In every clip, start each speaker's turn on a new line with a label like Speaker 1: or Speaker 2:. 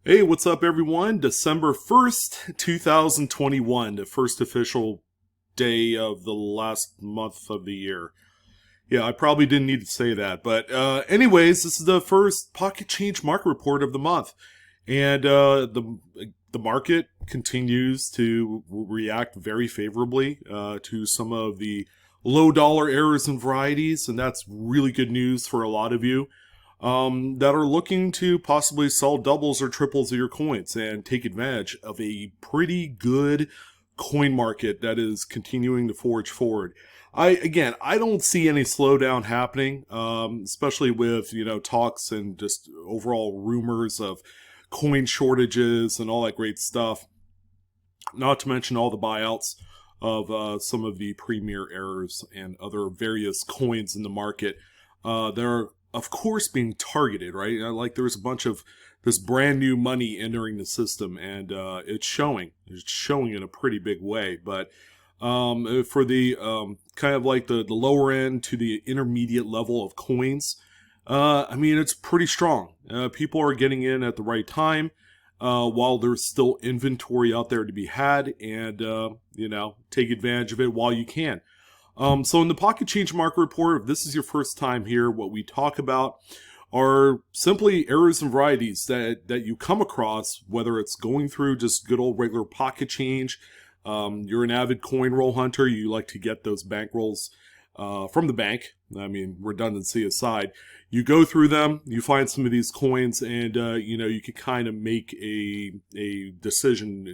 Speaker 1: Hey, what's up, everyone? December 1st, 2021, the first official day of the last month of the year. Yeah, I probably didn't need to say that. But, anyways, this is the first pocket change market report of the month. And the market continues to react very favorably to some of the low dollar errors and varieties. And that's really good news for a lot of you that are looking to possibly sell doubles or triples of your coins and take advantage of a pretty good coin market that is continuing to forge forward. I don't see any slowdown happening, especially with talks and just overall rumors of coin shortages and all that great stuff. Not to mention all the buyouts of some of the premier errors and other various coins in the market. They're of course being targeted, right? Like there's a bunch of this brand new money entering the system, and it's showing. It's showing in a pretty big way. But for the kind of like the lower end to the intermediate level of coins, I mean, it's pretty strong. People are getting in at the right time while there's still inventory out there to be had, and take advantage of it while you can. So in the Pocket Change Market Report, if this is your first time here, what we talk about are simply errors and varieties that you come across, whether it's going through just good old regular pocket change. You're an avid coin roll hunter. You like to get those bank rolls from the bank. I mean, redundancy aside, you go through them, you find some of these coins, and you can kind of make a decision.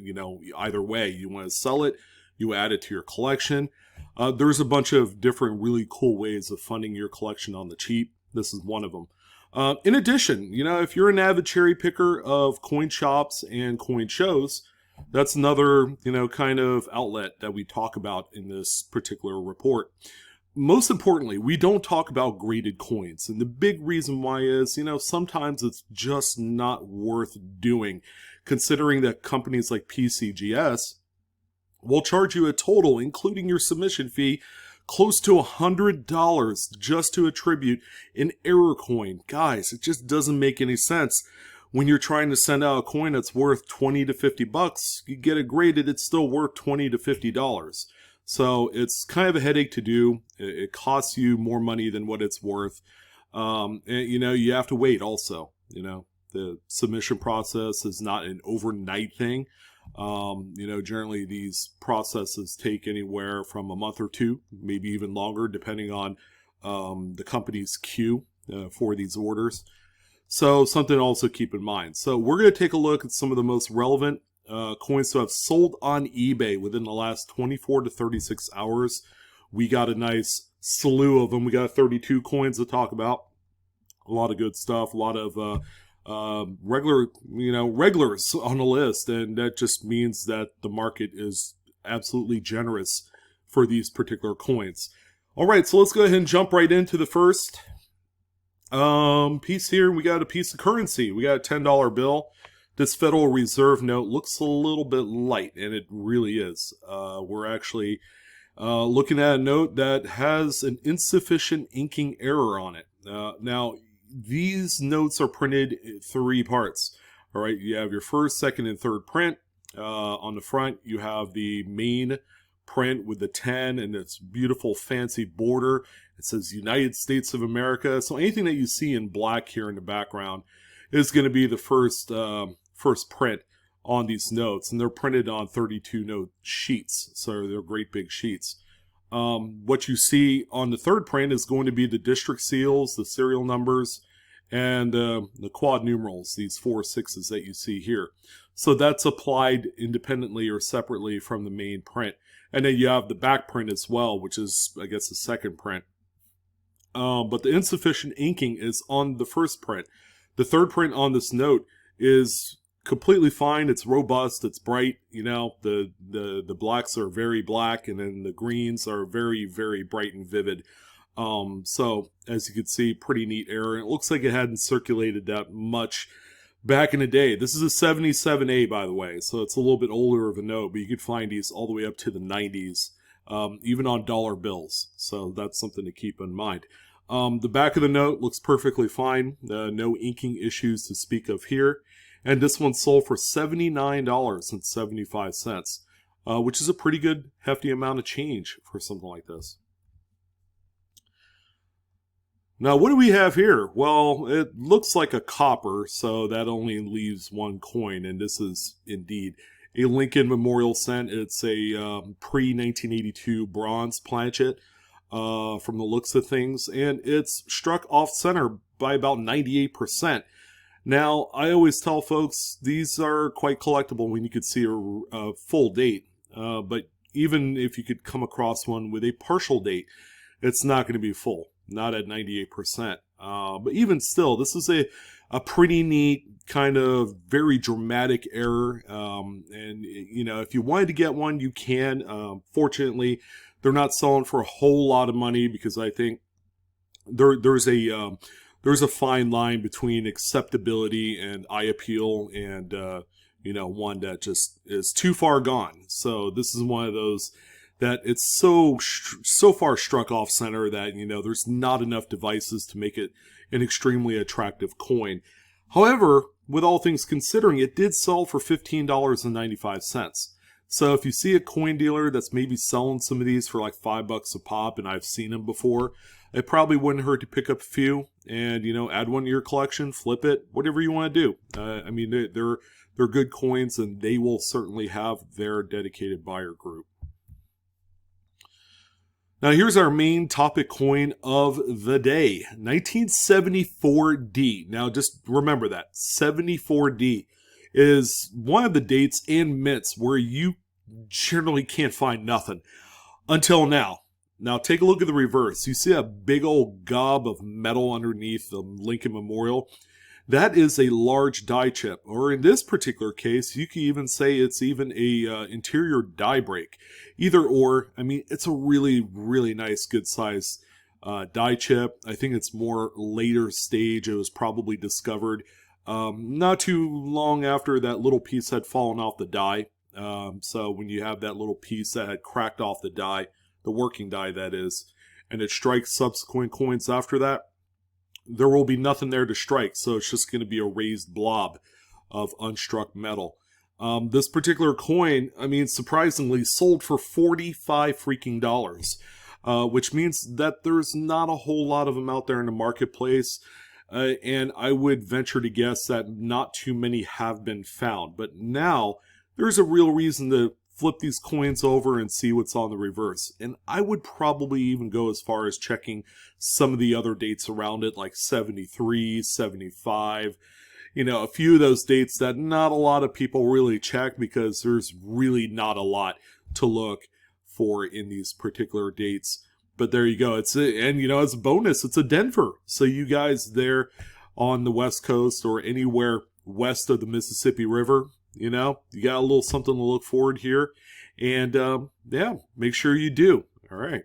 Speaker 1: Either way, you want to sell it, you add it to your collection. There's a bunch of different really cool ways of funding your collection on the cheap. This is one of them. In addition, if you're an avid cherry picker of coin shops and coin shows, that's another, kind of outlet that we talk about in this particular report. Most importantly, we don't talk about graded coins. And the big reason why is, sometimes it's just not worth doing, considering that companies like PCGS will charge you a total, including your submission fee, close to $100 just to attribute an error coin. Guys, it just doesn't make any sense. When you're trying to send out a coin that's worth 20 to 50 bucks, you get it graded, it's still worth 20 to $50. So it's kind of a headache to do. It costs you more money than what it's worth. And you have to wait also. The submission process is not an overnight thing. Generally these processes take anywhere from a month or two, maybe even longer, depending on the company's queue for these orders. So something to also keep in mind. So we're going to take a look at some of the most relevant coins to have sold on eBay within the last 24 to 36 hours. We got a nice slew of them. We got 32 coins to talk about. A lot of good stuff. A lot of regulars on the list, and that just means that the market is absolutely generous for these particular coins. All right, so let's go ahead and jump right into the first piece here. We got a piece of currency. We got a $10 bill. This Federal Reserve note looks a little bit light, and it really is. We're actually looking at a note that has an insufficient inking error on it. Now, these notes are printed in three parts. All right, you have your first, second, and third print. On the front, you have the main print with the 10 and its beautiful fancy border. It says United States of America. So anything that you see in black here in the background is going to be the first print on these notes, and they're printed on 32 note sheets. So they're great big sheets. What you see on the third print is going to be the district seals, the serial numbers, and the quad numerals, these 4 6s that you see here. So that's applied independently or separately from the main print. And then you have the back print as well, which is, I guess, the second print. But the insufficient inking is on the first print. The third print on this note is completely fine. It's robust. It's bright. The blacks are very black, and then the greens are very, very bright and vivid. So as you can see, pretty neat error. It looks like it hadn't circulated that much back in the day. This is a 77A, by the way, so it's a little bit older of a note, but you could find these all the way up to the 90s, even on dollar bills. So that's something to keep in mind. The back of the note looks perfectly fine. No inking issues to speak of here. And this one sold for $79.75, which is a pretty good, hefty amount of change for something like this. Now, what do we have here? Well, it looks like a copper, so that only leaves one coin, and this is indeed a Lincoln Memorial cent. It's a pre-1982 bronze planchet from the looks of things, and it's struck off-center by about 98%. Now, I always tell folks these are quite collectible when you could see a full date, but even if you could come across one with a partial date, it's not going to be full. Not at 98%. But even still, this is a pretty neat, kind of very dramatic error. And, you know, if you wanted to get one, you can. Fortunately, they're not selling for a whole lot of money because I think there's a fine line between acceptability and eye appeal and, you know, one that just is too far gone. So this is one of those that it's so far struck off center that, you know, there's not enough devices to make it an extremely attractive coin. However, with all things considering, it did sell for $15.95. So if you see a coin dealer that's maybe selling some of these for like $5 a pop, and I've seen them before, it probably wouldn't hurt to pick up a few and, you know, add one to your collection, flip it, whatever you want to do. I mean, they're good coins, and they will certainly have their dedicated buyer group. Now here's our main topic coin of the day, 1974D. Now just remember that, 74D is one of the dates and mints where you generally can't find nothing until now. Now take a look at the reverse. You see a big old gob of metal underneath the Lincoln Memorial. That is a large die chip, or in this particular case, you could even say it's even a interior die break. Either or, I mean, it's a really, really nice, good size die chip. I think it's more later stage. It was probably discovered not too long after that little piece had fallen off the die. So when you have that little piece that had cracked off the die, the working die that is, and it strikes subsequent coins after that, there will be nothing there to strike, so it's just going to be a raised blob of unstruck metal. This particular coin, I mean, surprisingly, sold for $45 freaking dollars, which means that there's not a whole lot of them out there in the marketplace, and I would venture to guess that not too many have been found. But now, there's a real reason to flip these coins over and see what's on the reverse. And I would probably even go as far as checking some of the other dates around it, like 73, 75, you know, a few of those dates that not a lot of people really check because there's really not a lot to look for in these particular dates. But there you go. And you know, as a bonus, it's a Denver. So you guys there on the West Coast or anywhere west of the Mississippi River, you know, you got a little something to look forward here. And, yeah, make sure you do. All right.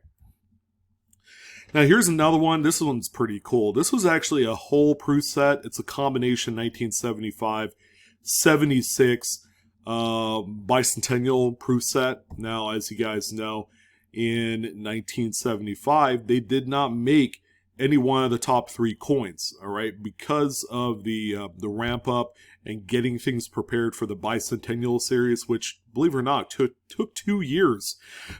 Speaker 1: Now, here's another one. This one's pretty cool. This was actually a whole proof set. It's a combination 1975, 76 bicentennial proof set. Now, as you guys know, in 1975, they did not make any one of the top three coins, all right, because of the ramp up and getting things prepared for the bicentennial series, which, believe it or not, took 2 years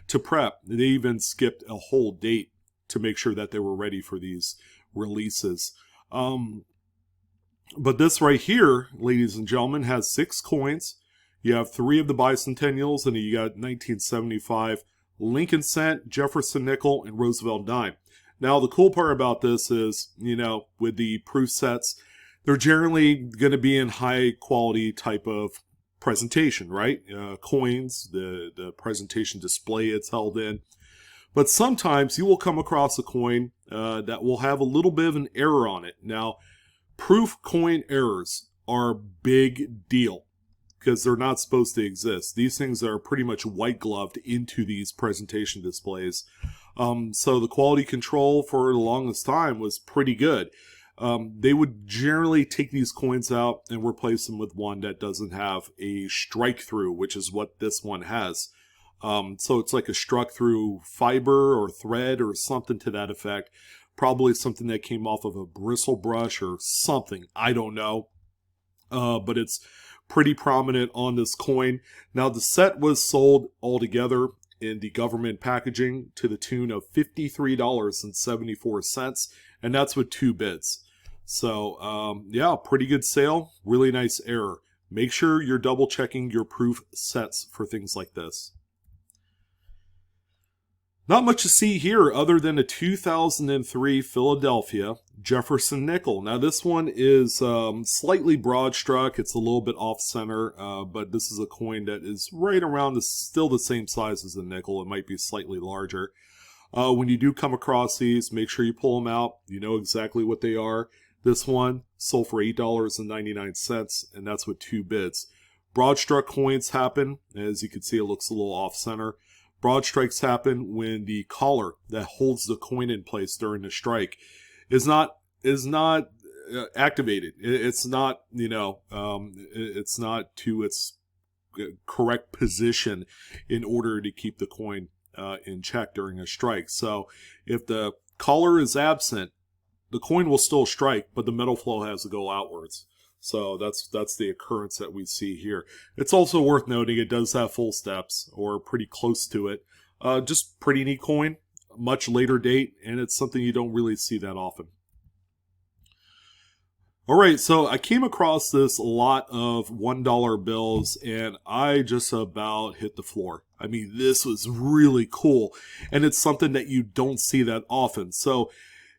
Speaker 1: to prep. They even skipped a whole date to make sure that they were ready for these releases. But this right here, ladies and gentlemen, has 6 coins. You have 3 of the bicentennials, and you got 1975 Lincoln cent, Jefferson nickel, and Roosevelt dime. Now, the cool part about this is, you know, with the proof sets, they're generally going to be in high quality type of presentation, right? Coins, the presentation display it's held in. But sometimes you will come across a coin that will have a little bit of an error on it. Now, proof coin errors are a big deal because they're not supposed to exist. These things are pretty much white gloved into these presentation displays. So the quality control for the longest time was pretty good. They would generally take these coins out and replace them with one that doesn't have a strike through, which is what this one has. So it's like a struck through fiber or thread or something to that effect. Probably something that came off of a bristle brush or something. I don't know. but it's pretty prominent on this coin. Now, the set was sold altogether in the government packaging to the tune of $53.74, and that's with 2 bids. So, yeah, pretty good sale. Really nice error. Make sure you're double checking your proof sets for things like this. Not much to see here other than a 2003 Philadelphia Jefferson nickel. Now this one is slightly broad struck. It's a little bit off center, but this is a coin that is right around still the same size as the nickel. It might be slightly larger. When you do come across these, make sure you pull them out. You know exactly what they are. This one sold for $8.99, and that's with 2 bids. Broad struck coins happen. As you can see, it looks a little off center. Broad strikes happen when the collar that holds the coin in place during the strike is not activated. It's not, it's not to its correct position in order to keep the coin in check during a strike. So if the collar is absent, the coin will still strike, but the metal flow has to go outwards. So that's the occurrence that we see here. It's also worth noting it does have full steps, or pretty close to it. Just pretty neat coin, much later date, and it's something you don't really see that often. All right, so I came across this lot of $1 bills, and I just about hit the floor. I mean, this was really cool, and it's something that you don't see that often. So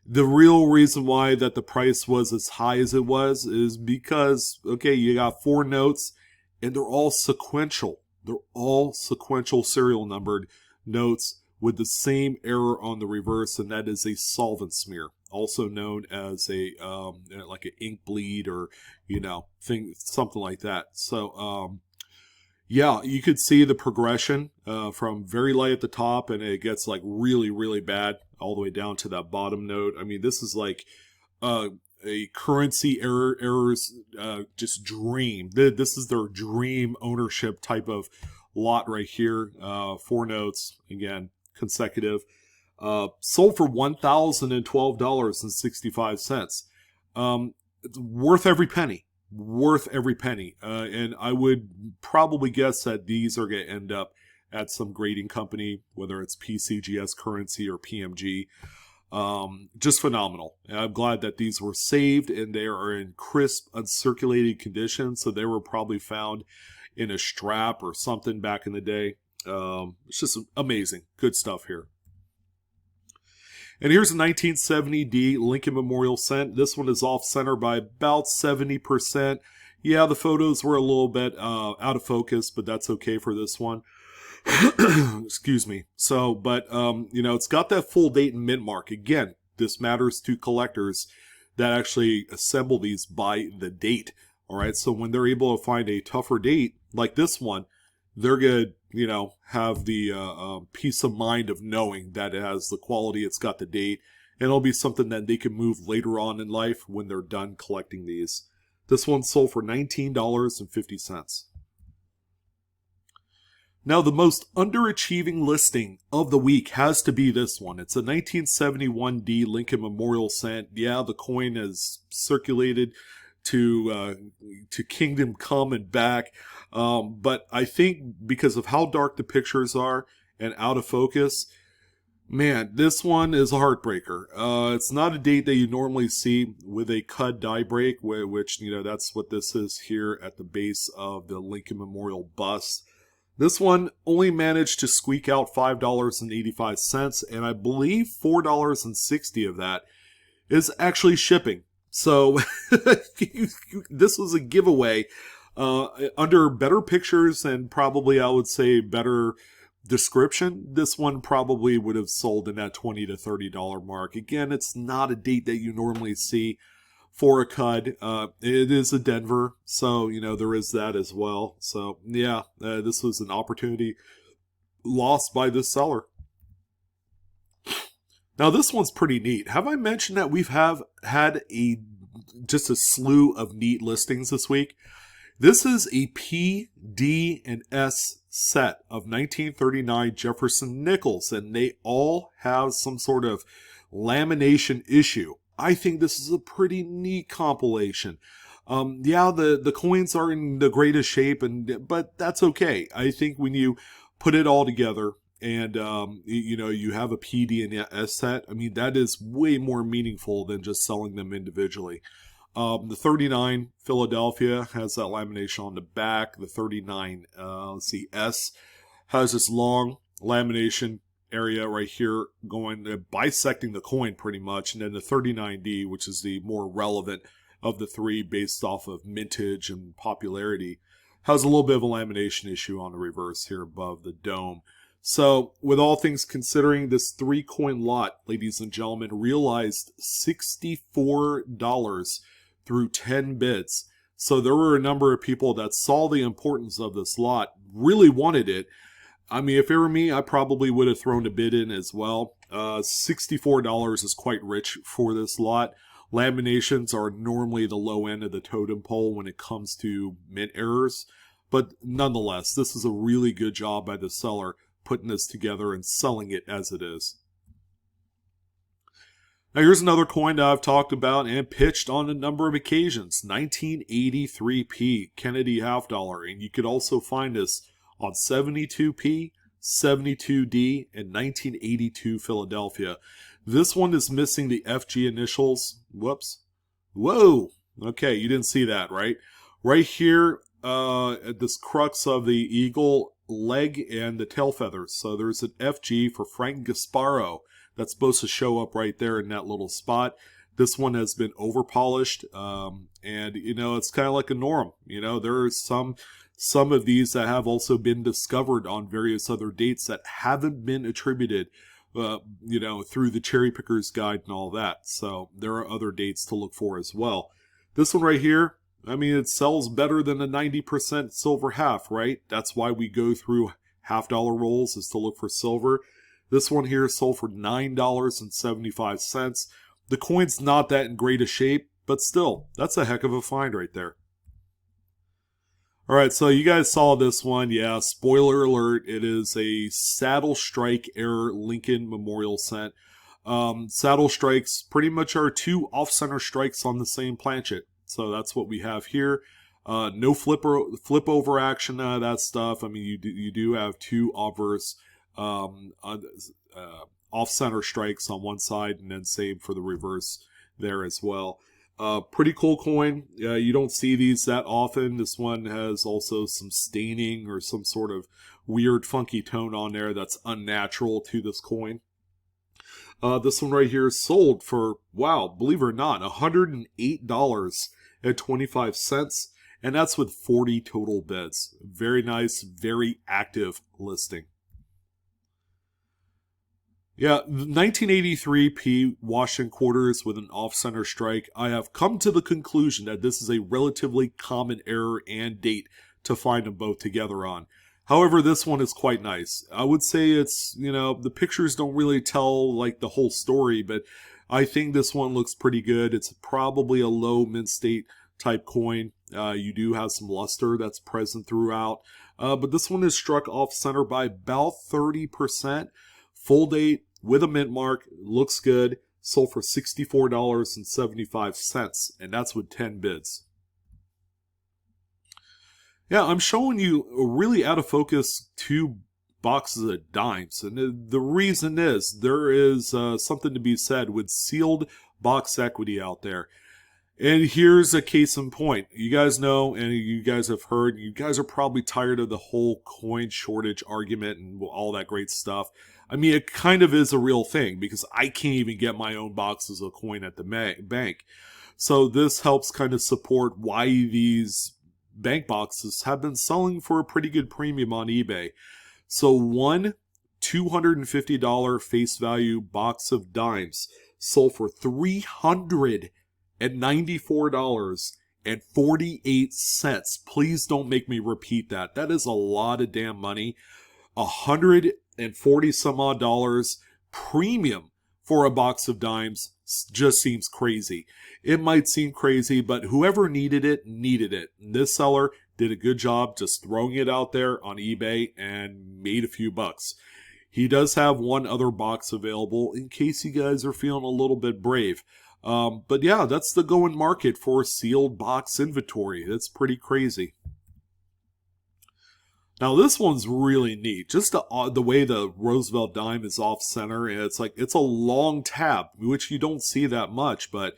Speaker 1: the real reason why that the price was as high as it was is because, okay, you got 4 notes, and they're all sequential. They're all sequential serial numbered notes with the same error on the reverse, and that is a solvent smear, also known as a like an ink bleed, or something like that. So yeah, you could see the progression from very light at the top, and it gets like really, really bad all the way down to that bottom note. I mean, this is like a currency errors just dream. This is their dream ownership type of lot right here. 4 notes, again, consecutive. Sold for $1,012.65. It's worth every penny. Worth every penny. And I would probably guess that these are going to end up at some grading company, whether it's PCGS Currency or PMG. Just phenomenal. And I'm glad that these were saved and they are in crisp, uncirculated condition. So they were probably found in a strap or something back in the day. It's just amazing. Good stuff here. And here's a 1970D Lincoln Memorial cent. This one is off center by about 70%. Yeah, the photos were a little bit out of focus, but that's okay for this one. Excuse me. So, but, it's got that full date and mint mark. Again, this matters to collectors that actually assemble these by the date. All right. So when they're able to find a tougher date like this one, they're going to, have the peace of mind of knowing that it has the quality, it's got the date, and it'll be something that they can move later on in life when they're done collecting these. This one sold for $19.50. Now, the most underachieving listing of the week has to be this one. It's a 1971D Lincoln Memorial cent. Yeah, the coin has circulated to Kingdom Come and back. But I think because of how dark the pictures are and out of focus, man, this one is a heartbreaker. It's not a date that you normally see with a cut die break, which, that's what this is here at the base of the Lincoln Memorial bust. This one only managed to squeak out $5.85, and I believe $4.60 of that is actually shipping. So this was a giveaway. Under better pictures and probably, I would say, better description, this one probably would have sold in that $20 to $30 mark. Again, it's not a date that you normally see for a cud. It is a Denver, so, there is that as well. So, yeah, this was an opportunity lost by this seller. Now, this one's pretty neat. Have I mentioned that we've had just a slew of neat listings this week? This is a P, D, and S set of 1939 Jefferson nickels, and they all have some sort of lamination issue. I think this is a pretty neat compilation. Yeah, the coins are in the greatest shape, but that's okay. I think when you put it all together and you have a PD and S set, I mean that is way more meaningful than just selling them individually. The 39 Philadelphia has that lamination on the back. The 39 let's see, S has this long lamination area right here going bisecting the coin pretty much, and then the 39D, which is the more relevant of the three based off of mintage and popularity, has a little bit of a lamination issue on the reverse here above the dome. So with all things considering, this 3-coin lot, ladies and gentlemen, realized $64 through 10 bids. So there were a number of people that saw the importance of this lot, really wanted it. I mean, if it were me, I probably would have thrown a bid in as well. $64 is quite rich for this lot. Laminations are normally the low end of the totem pole when it comes to mint errors. But nonetheless, this is a really good job by the seller putting this together and selling it as it is. Now here's another coin that I've talked about and pitched on a number of occasions. 1983p Kennedy half dollar. And you could also find this on 72p, 72D, and 1982 Philadelphia. This one is missing the FG initials. Whoops. Whoa. Okay, you didn't see that, right? Right here, at this crux of the eagle leg and the tail feathers. So there's an FG for Frank Gasparo that's supposed to show up right there in that little spot. This one has been over polished, and it's kind of like a norm. There are some of these that have also been discovered on various other dates that haven't been attributed, through the Cherry Picker's Guide and all that. So there are other dates to look for as well. This one right here, I mean, it sells better than a 90% silver half, right? That's why we go through half-dollar rolls, is to look for silver. This one here sold for $9.75. The coin's not that in great a shape, but still, that's a heck of a find right there. All right, so you guys saw this one. Yeah, spoiler alert, it is a Saddle Strike era Lincoln Memorial cent. Saddle strikes pretty much are two off-center strikes on the same planchet. So that's what we have here. No flip over action, none of that stuff. I mean, you do have two obverse off-center strikes on one side, and then same for the reverse there as well. Pretty cool coin. You don't see these that often. This one has also some staining or some sort of weird funky tone on there that's unnatural to this coin. This one right here is sold for, wow, believe it or not, $108.25, and that's with 40 total bids. Very nice, very active listing. Yeah, 1983p Washington quarters with an off-center strike. I have come to the conclusion that this is a relatively common error and date to find them both together on. However, this one is quite nice. I would say it's, the pictures don't really tell like the whole story, but I think this one looks pretty good. It's probably a low mint state type coin. You do have some luster that's present throughout. But this one is struck off center by about 30%. Full date with a mint mark. Looks good. Sold for $64.75. And that's with 10 bids. Yeah, I'm showing you really out of focus 2 boxes of dimes. And the reason is there is something to be said with sealed box equity out there. And here's a case in point. You guys know, and you guys have heard, you guys are probably tired of the whole coin shortage argument and all that great stuff. I mean, it kind of is a real thing because I can't even get my own boxes of coin at the bank. So this helps kind of support why these bank boxes have been selling for a pretty good premium on eBay. So one $250 face value box of dimes sold for $394.48. Please don't make me repeat that. That is a lot of damn money. $140 some odd dollars premium for a box of dimes just seems crazy. It might seem crazy, but whoever needed it, needed it. And this seller did a good job just throwing it out there on eBay and made a few bucks. He does have one other box available in case you guys are feeling a little bit brave. But yeah, that's the going market for sealed box inventory. That's pretty crazy. Now this one's really neat. Just the way the Roosevelt dime is off center, and it's a long tab, which you don't see that much, but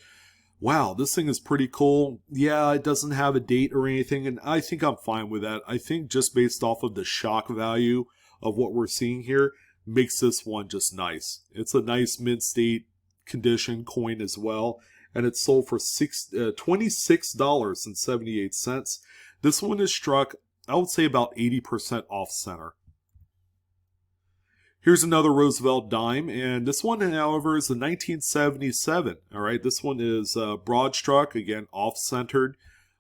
Speaker 1: wow, this thing is pretty cool. Yeah, it doesn't have a date or anything, and I think I'm fine with that. I think just based off of the shock value of what we're seeing here, makes this one just nice. It's a nice mid-state condition coin as well, and it's sold for $26.78. This one is struck, I would say, about 80% off center. Here's another Roosevelt dime, and this one, however, is a 1977. All right, this one is broad struck, again, off-centered,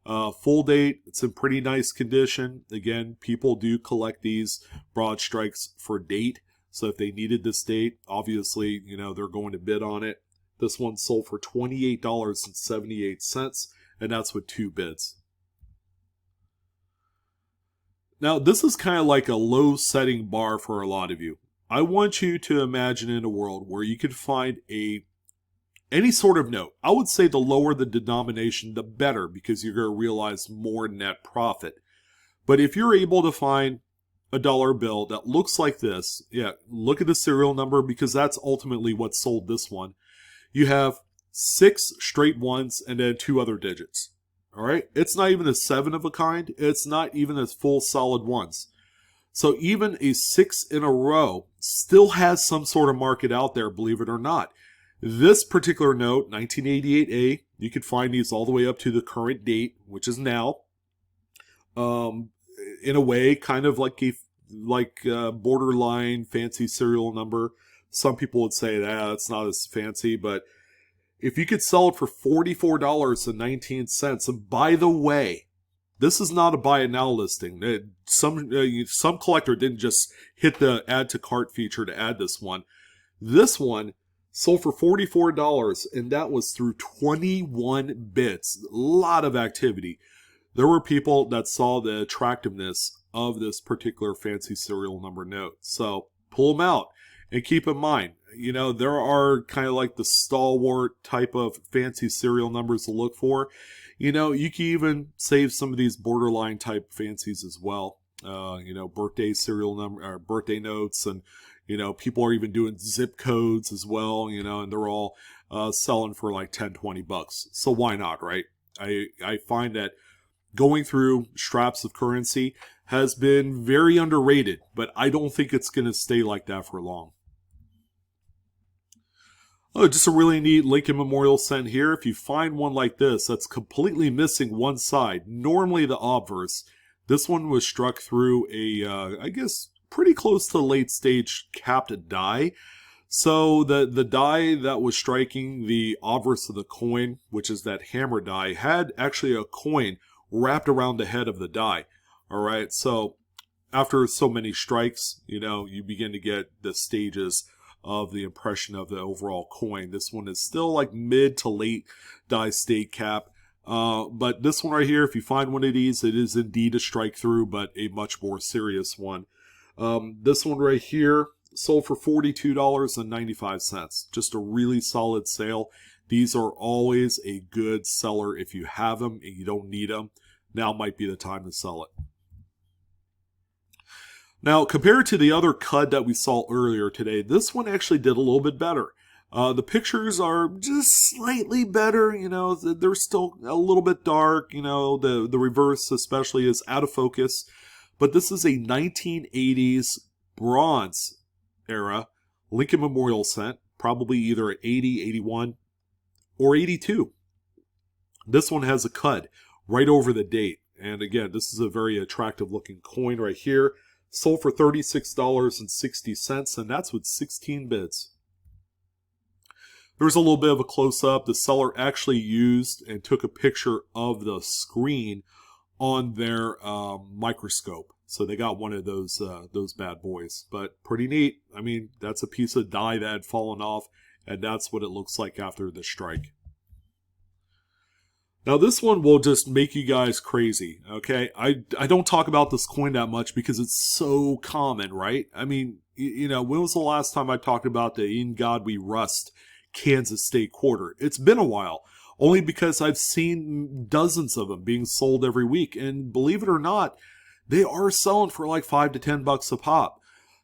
Speaker 1: full date. It's in pretty nice condition. Again, people do collect these broad strikes for date, so if they needed this date, obviously, they're going to bid on it. This one sold for $28.78, and that's with 2 bids. Now, this is kind of like a low-setting bar for a lot of you. I want you to imagine in a world where you could find any sort of note. I would say the lower the denomination, the better, because you're going to realize more net profit. But if you're able to find a dollar bill that looks like this, yeah, look at the serial number, because that's ultimately what sold this one. You have 6 straight ones and then 2 other digits. All right, it's not even a 7 of a kind. It's not even a full solid ones. So even a 6 in a row still has some sort of market out there, believe it or not. This particular note, 1988A, you could find these all the way up to the current date, which is now. In a way, kind of like a borderline fancy serial number. Some people would say that it's not as fancy, but if you could sell it for $44.19, and by the way, this is not a buy it now listing. Some collector didn't just hit the add to cart feature to add this one. This one sold for $44, and that was through 21 bids. A lot of activity. There were people that saw the attractiveness of this particular fancy serial number note. So pull them out. And keep in mind, there are kind of like the stalwart type of fancy serial numbers to look for. You can even save some of these borderline type fancies as well. Birthday serial number or birthday notes, and people are even doing zip codes as well. And they're all selling for like $10-$20. So why not, right? I find that going through straps of currency has been very underrated, but I don't think it's going to stay like that for long. Oh, just a really neat Lincoln Memorial cent here. If you find one like this that's completely missing one side, normally the obverse, this one was struck through a, I guess, pretty close to late stage capped die. So the die that was striking the obverse of the coin, which is that hammer die, had actually a coin wrapped around the head of the die. All right, so after so many strikes, you begin to get the stages of the impression of the overall coin. This one is still like mid to late die state cap. But this one right here, if you find one of these, it is indeed a strike through, but a much more serious one. This one right here sold for $42.95. Just a really solid sale. These are always a good seller if you have them and you don't need them. Now might be the time to sell it. Now, compared to the other CUD that we saw earlier today, this one actually did a little bit better. The pictures are just slightly better, they're still a little bit dark, the reverse especially is out of focus. But this is a 1980s bronze era Lincoln Memorial cent, probably either 80, 81, or 82. This one has a CUD right over the date. And again, this is a very attractive looking coin right here. Sold for $36.60, and that's with 16 bids. There's a little bit of a close-up. The seller actually used and took a picture of the screen on their microscope. So they got one of those bad boys. But pretty neat. I mean, that's a piece of die that had fallen off, and that's what it looks like after the strike. Now this one will just make you guys crazy, okay? I don't talk about this coin that much because it's so common, right? I mean, when was the last time I talked about the In God We Rust Kansas State quarter. It's been a while, only because I've seen dozens of them being sold every week. And believe it or not, they are selling for like $5 to $10 a pop.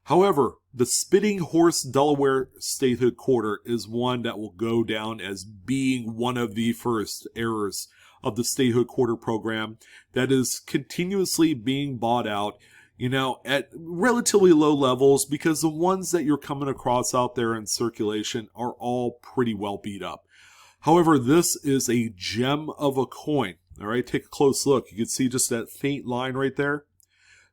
Speaker 1: However, the Spitting Horse Delaware Statehood quarter is one that will go down as being one of the first errors of the Statehood quarter program that is continuously being bought out, at relatively low levels, because the ones that you're coming across out there in circulation are all pretty well beat up. However, this is a gem of a coin. All right, take a close look. You can see just that faint line right there.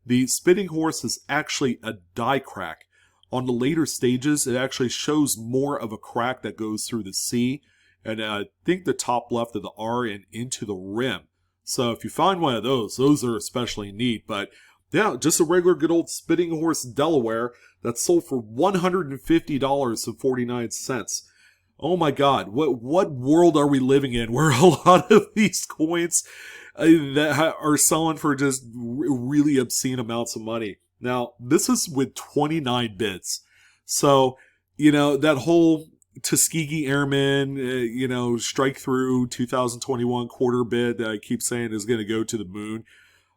Speaker 1: The Spitting Horse is actually a die crack. On the later stages, it actually shows more of a crack that goes through the C, and I think the top left of the R and into the rim. So if you find one of those are especially neat. But yeah, just a regular good old Spitting Horse Delaware that's sold for $150.49. Oh my God, what world are we living in where a lot of these coins that are selling for just really obscene amounts of money? Now, this is with 29 bids. So, that whole Tuskegee Airmen, strike through 2021 quarter bid that I keep saying is going to go to the moon.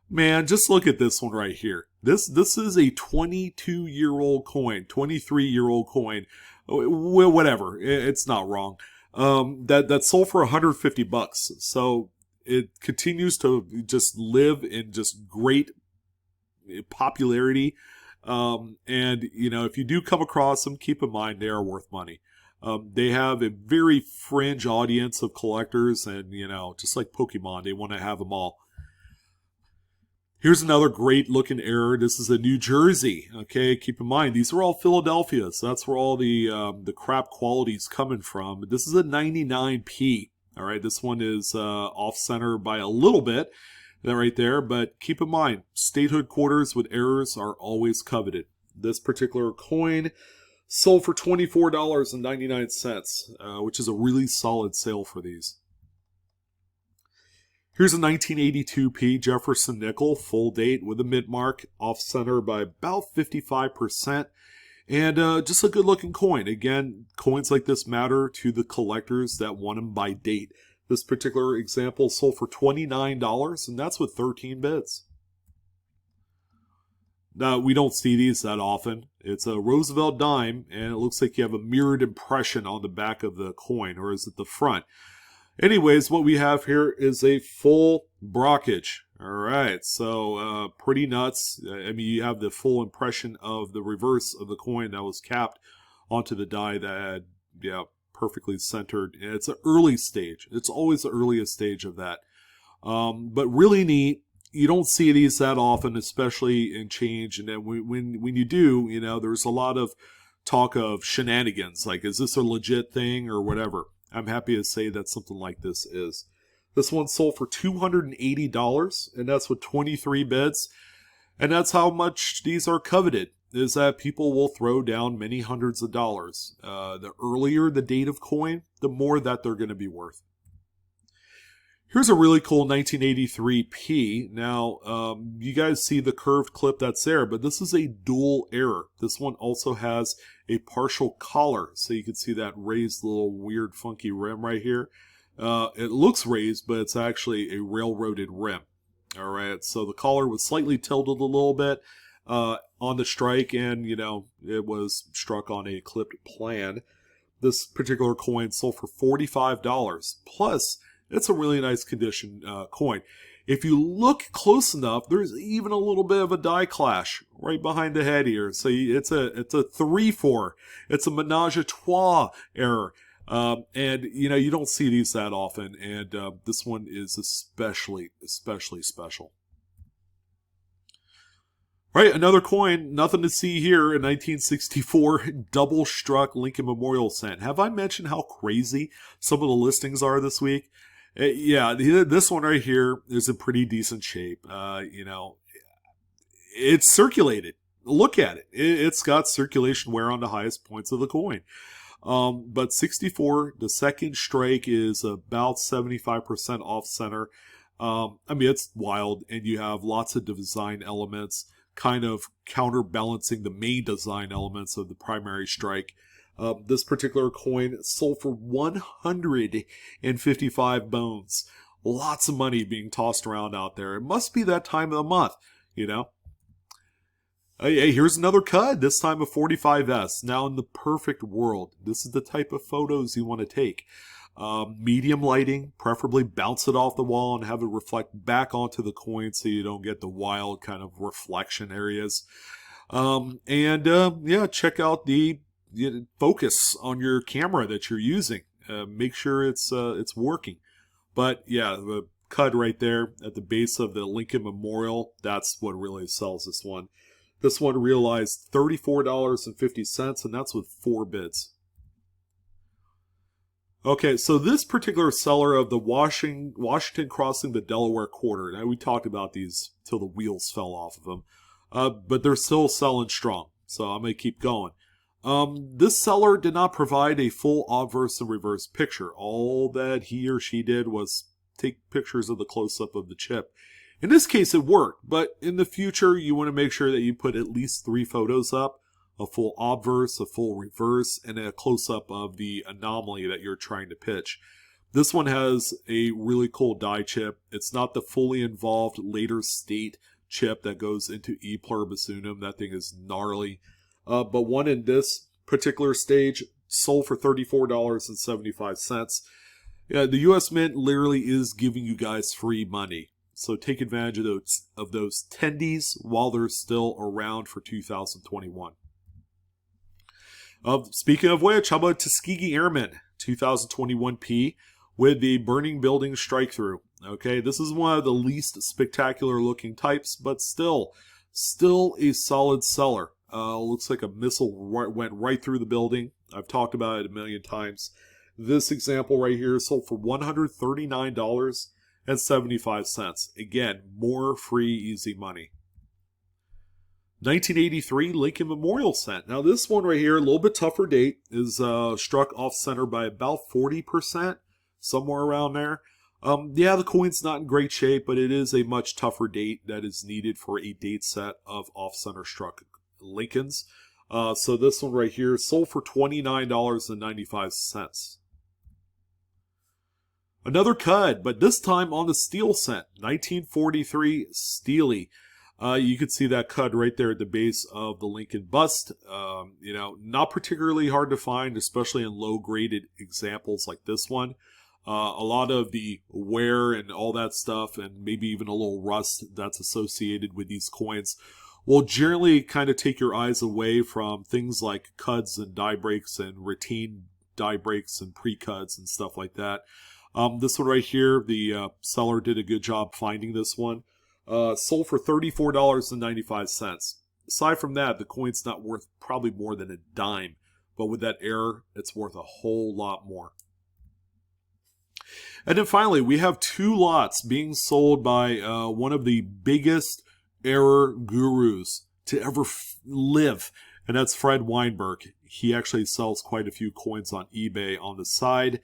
Speaker 1: Man, just look at this one right here. This is a 22-year-old coin, 23-year-old coin, whatever. It's not wrong. That sold for $150. So it continues to just live in just great popularity. And if you do come across them, keep in mind they are worth money. They have a very fringe audience of collectors, and just like Pokemon, they want to have them all. Here's another great looking error. This is a New Jersey. Okay, keep in mind these are all Philadelphia, so that's where all the crap quality is coming from. This is a 99p. All right, this one is off center by a little bit, right there. But keep in mind, statehood quarters with errors are always coveted. This particular coin sold for $24.99, which is a really solid sale for these. Here's a 1982p Jefferson nickel, full date with a mid mark, off center by about 55%. And just a good looking coin. Again, coins like this matter to the collectors that want them by date. This particular example sold for $29, and that's with 13 bids. Now, we don't see these that often. It's a Roosevelt dime, and it looks like you have a mirrored impression on the back of the coin, or is it the front? Anyways, what we have here is a full brockage. All right, so pretty nuts. I mean, you have the full impression of the reverse of the coin that was capped onto the die that had, perfectly centered. And it's an early stage. It's always the earliest stage of that. But really neat. You don't see these that often, especially in change. And then when you do, there's a lot of talk of shenanigans. Like, is this a legit thing or whatever? I'm happy to say that something like this is. This one sold for $280, and that's with 23 bids. And that's how much these are coveted, is that people will throw down many hundreds of dollars. The earlier the date of coin, the more that they're going to be worth. Here's a really cool 1983p. Now, you guys see the curved clip that's there, but this is a dual error. This one also has a partial collar, so you can see that raised little weird funky rim right here. It looks raised, but it's actually a railroaded rim. All right, so the collar was slightly tilted a little bit on the strike, and it was struck on a clipped plan. This particular coin sold for $45. Plus, it's a really nice condition coin. If you look close enough, there's even a little bit of a die clash right behind the head here. So it's a 3-4. It's a menage a trois error. And you don't see these that often, and this one is especially special. Right, another coin, nothing to see here, a 1964 double struck Lincoln Memorial cent. Have I mentioned how crazy some of the listings are this week? Yeah, this one right here is in pretty decent shape. It's circulated. Look at it. It's got circulation wear on the highest points of the coin. But 64, the second strike is about 75% off center. I mean, it's wild, and you have lots of design elements kind of counterbalancing the main design elements of the primary strike. This particular coin sold for 155 bones. Lots of money being tossed around out there. It must be that time of the month, you know. Hey, here's another CUD, this time a 45S. Now in the perfect world, this is the type of photos you want to take. Medium lighting, preferably bounce it off the wall and have it reflect back onto the coin so you don't get the wild kind of reflection areas. Yeah, check out the focus on your camera that you're using. Make sure it's working. But yeah, the CUD right there at the base of the Lincoln Memorial, that's what really sells this one. This one realized $34.50, and that's with 4 bids. Okay, so this particular seller of the Washington crossing the Delaware Quarter, now we talked about these till the wheels fell off of them, but they're still selling strong, so I'm going to keep going. This seller did not provide a full obverse and reverse picture. All that he or she did was take pictures of the close-up of the chip. In this case, it worked, but in the future, you want to make sure that you put at least 3 photos up, a full obverse, a full reverse, and a close-up of the anomaly that you're trying to pitch. This one has a really cool die chip. It's not the fully involved later state chip that goes into E pluribus unum. That thing is gnarly. But one in this particular stage sold for $34.75. Yeah, the U.S. Mint literally is giving you guys free money. So take advantage of those tendies while they're still around for 2021. Speaking of which, how about Tuskegee Airmen 2021P with the Burning Building Strike Through? Okay, this is one of the least spectacular looking types, but still a solid seller. Looks like a missile went right through the building. I've talked about it a million times. This example right here sold for $139.75. Again, more free, easy money. 1983 Lincoln Memorial Cent. Now this one right here, a little bit tougher date, is struck off center by about 40%, somewhere around there. Yeah, the coin's not in great shape, but it is a much tougher date that is needed for a date set of off-center struck Lincolns. So this one right here sold for $29.95. Another CUD, but this time on the steel cent, 1943 Steely. You can see that CUD right there at the base of the Lincoln bust. Not particularly hard to find, especially in low-graded examples like this one. A lot of the wear and all that stuff, and maybe even a little rust that's associated with these coins, will generally kind of take your eyes away from things like CUDs and die breaks and retained die breaks and pre-CUDs and stuff like that. This one right here, the seller did a good job finding this one. Sold for $34.95. Aside from that, the coin's not worth probably more than a dime. But with that error, it's worth a whole lot more. And then finally, we have 2 lots being sold by one of the biggest error gurus to ever live. And that's Fred Weinberg. He actually sells quite a few coins on eBay on the side.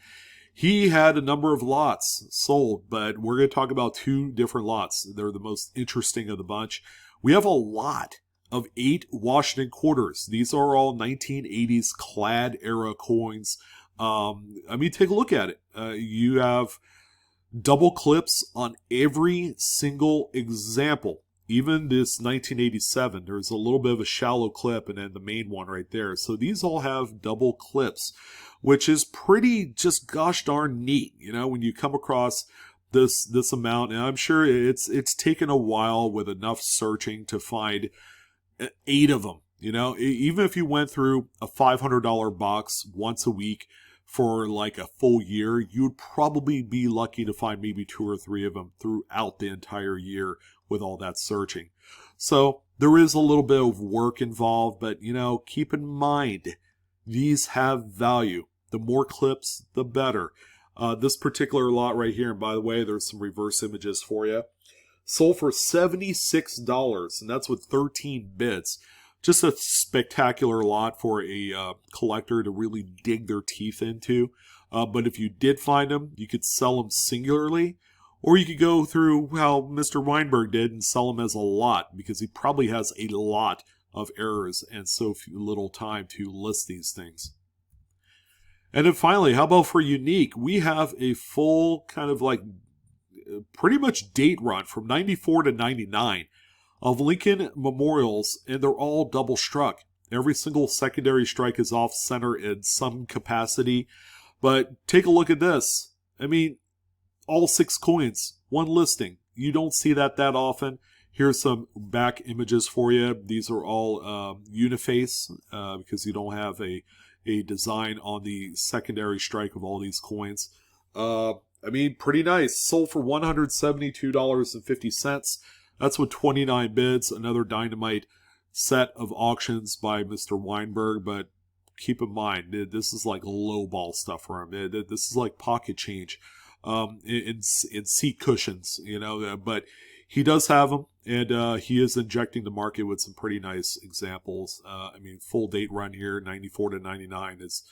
Speaker 1: He had a number of lots sold, but we're going to talk about 2 different lots. They're the most interesting of the bunch. We have a lot of 8 Washington quarters. These are all 1980s clad era coins. Take a look at it. You have double clips on every single example. Even this 1987, there's a little bit of a shallow clip and then the main one right there. So these all have double clips, which is pretty just gosh darn neat, when you come across this amount. And I'm sure it's taken a while with enough searching to find 8 of them. Even if you went through a $500 box once a week for like a full year, you would probably be lucky to find maybe 2 or 3 of them throughout the entire year with all that searching. So there is a little bit of work involved, but keep in mind, these have value. The more clips, the better. This particular lot right here, and by the way, there's some reverse images for you, sold for $76, and that's with 13 bids. Just a spectacular lot for a collector to really dig their teeth into. But if you did find them, you could sell them singularly, or you could go through how Mr. Weinberg did and sell them as a lot, because he probably has a lot of errors and so little time to list these things. And then finally, how about for unique? We have a full kind of like pretty much date run from 94 to 99 of Lincoln memorials, and they're all double struck. Every single secondary strike is off center in some capacity. But take a look at this. I mean, all 6 coins, one listing. You don't see that often. Here's some back images for you. These are all uniface because you don't have a design on the secondary strike of all these coins. I mean, pretty nice. Sold for $172.50. That's with 29 bids. Another dynamite set of auctions by Mr. Weinberg, but keep in mind, this is like low ball stuff for him. This is like pocket change in seat cushions, you know, but he does have them, and he is injecting the market with some pretty nice examples. I mean, full date run here, 94 to 99 is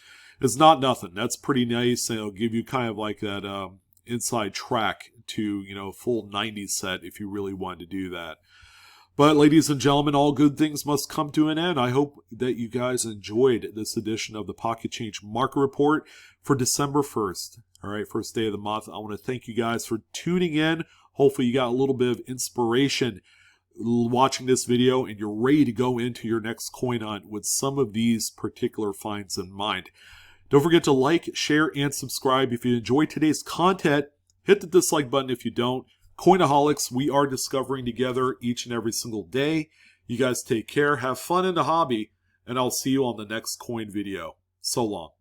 Speaker 1: not nothing. That's pretty nice, and it'll give you kind of like that inside track to, you know, full 90s set if you really wanted to do that. But ladies and gentlemen, all good things must come to an end. I hope that you guys enjoyed this edition of the Pocket Change Market Report for December 1st. All right, first day of the month. I want to thank you guys for tuning in. Hopefully you got a little bit of inspiration watching this video, and you're ready to go into your next coin hunt with some of these particular finds in mind. Don't forget to like, share, and subscribe. If you enjoyed today's content, hit the dislike button if you don't. Coinaholics, we are discovering together each and every single day. You guys take care, have fun in the hobby, and I'll see you on the next coin video. So long.